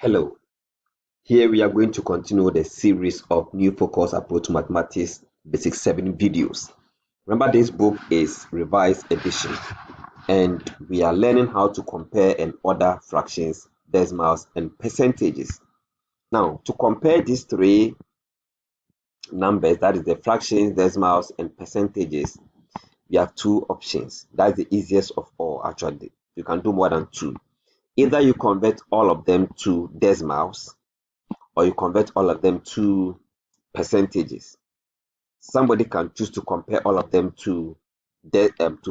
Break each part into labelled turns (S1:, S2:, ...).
S1: Hello, here we are going to continue the series of New Focus Approach to Mathematics Basic 7 videos. Remember, this book is revised edition and we are learning how to compare and order fractions, decimals, and percentages. Now, to compare these three numbers, that is the fractions, decimals, and percentages, we have two options. That's the easiest of all, actually. You can do more than two. Either you convert all of them to decimals or you convert all of them to percentages. Somebody can choose to compare all of them to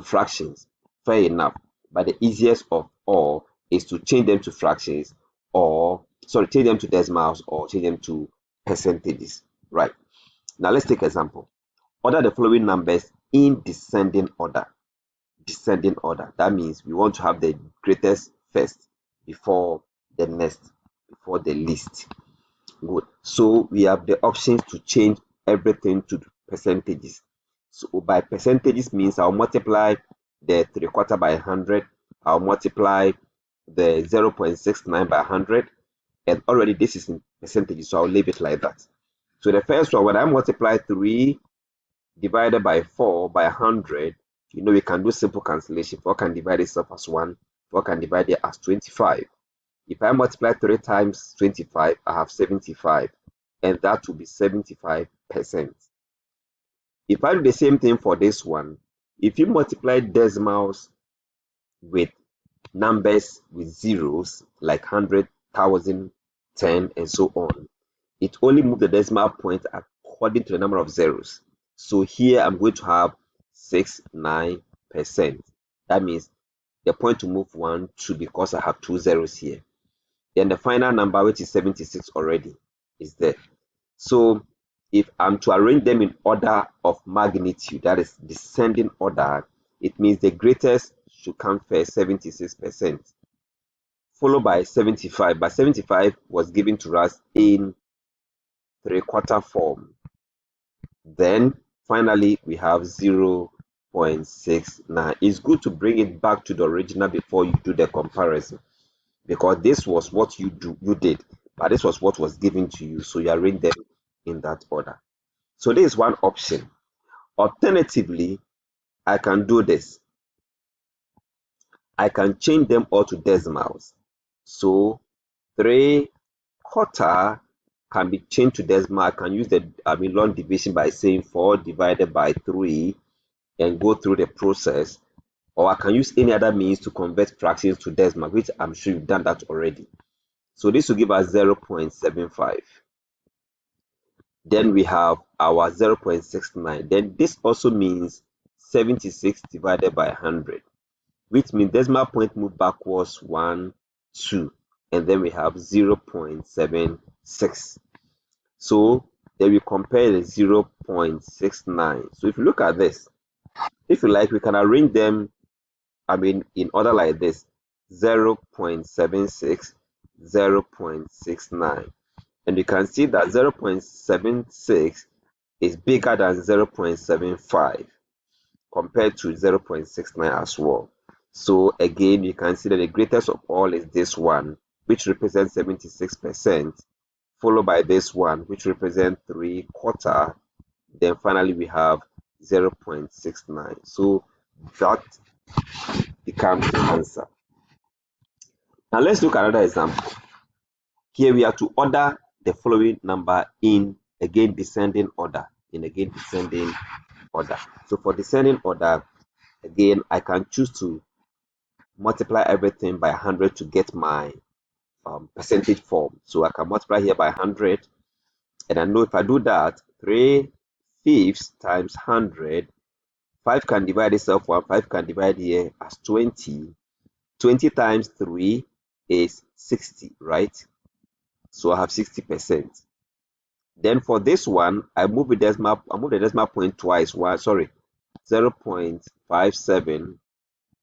S1: fractions. Fair enough. But the easiest of all is to change them to fractions change them to decimals or change them to percentages. Right. Now let's take example. Order the following numbers in descending order. Descending order. That means we want to have the greatest first before the next, before the least. Good. So we have the options to change everything to percentages. So by percentages means I'll multiply the 3/4 by 100. I'll multiply the 0.69 by 100. And already this is in percentages, so I'll leave it like that. So the first one, when I multiply 3 divided by 4 by 100, we can do simple cancellation. 4 can divide itself as 1. 4 can divide it as 25. If I multiply 3 times 25, I have 75, and that will be 75%. If I do the same thing for this one, if you multiply decimals with numbers with zeros, like 100, 1,000, 10, and so on, it only moves the decimal point according to the number of zeros. So here I'm going to have 69%. That means the point to move 1, 2, because I have 2 zeros here. Then the final number, which is 76 already, is there. So if I'm to arrange them in order of magnitude, that is descending order, it means the greatest should come first, 76%, followed by 75. But 75 was given to us in 3/4 form. Then finally we have 0.69. It's good to bring it back to the original before you do the comparison, because this was what you did, but this was what was given to you, so you arrange them in that order. So this is one option. Alternatively, I can do this. I can change them all to decimals. So 3/4 can be changed to decimal. I can use the long division by saying 4 divided by 3 and go through the process, or I can use any other means to convert fractions to decimal, which I'm sure you've done that already. So this will give us 0.75. Then we have our 0.69. Then this also means 76 divided by 100, which means decimal point move backwards 1, 2, and then we have 0.76. So then we compare the 0.69. So if you look at this, if you like, we can arrange them in order like this: 0.76, 0.69. And you can see that 0.76 is bigger than 0.75 compared to 0.69 as well. So again, you can see that the greatest of all is this one, which represents 76%, followed by this one, which represents 3/4. Then finally we have 0.69. So that becomes the answer. Now let's look at another example. Here we are to order the following number in again descending order. So for descending order, again, I can choose to multiply everything by 100 to get my percentage form. So I can multiply here by 100, and I know if I do that, 3/5 times 100, 5 can divide itself 1, 5 can divide here as 20. 20 times 3 is 60, right? So I have 60%. Then for this one, I move the decimal point twice. 0.57.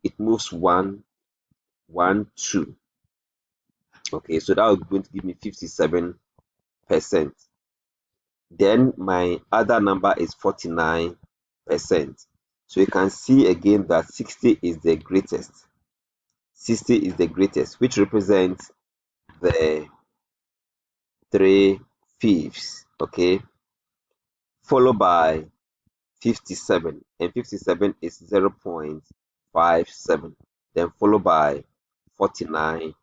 S1: It moves 1, 1, 2. Okay, so that is going to give me 57%. Then my other number is 49%. So you can see again that 60 is the greatest. 60 is the greatest, which represents the 3/5, okay, followed by 57, and 57 is 0.57, then followed by 49%.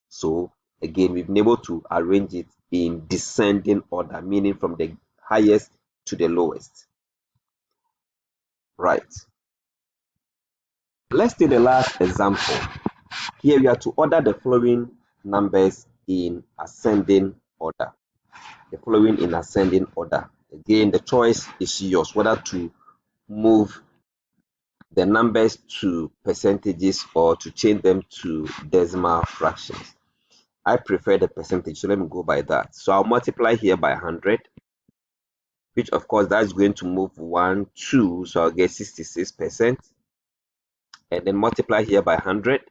S1: So again, we've been able to arrange it in descending order, meaning from the highest to the lowest. Right. Let's take the last example. Here we are to order the following numbers in ascending order. The following in ascending order. Again, the choice is yours, whether to move the numbers to percentages or to change them to decimal fractions. I prefer the percentage, so let me go by that. So I'll multiply here by 100, which of course that's going to move 1, 2, so I'll get 66%, and then multiply here by 100.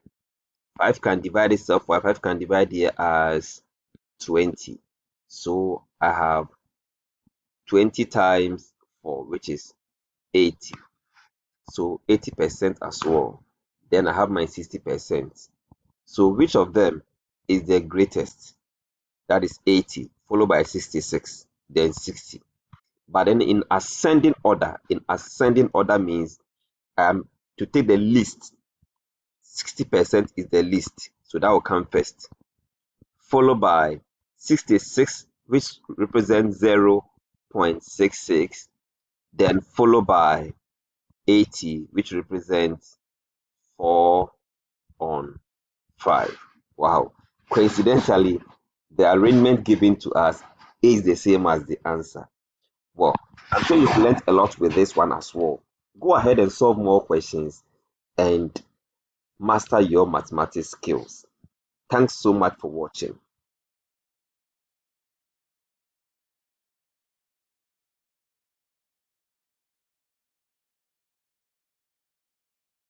S1: 5 can divide itself, 5 can divide here as 20. So I have 20 times 4, which is 80. So 80% as well. Then I have my 60%. So which of them is the greatest? That is 80, followed by 66, then 60. But then in ascending order means to take the least. 60% is the least, so that will come first, followed by 66, which represents 0.66, then followed by 80, which represents 4 on 5. Wow. Coincidentally, the arrangement given to us is the same as the answer. Well, I'm sure you've learned a lot with this one as well. Go ahead and solve more questions and master your mathematics skills. Thanks so much for watching.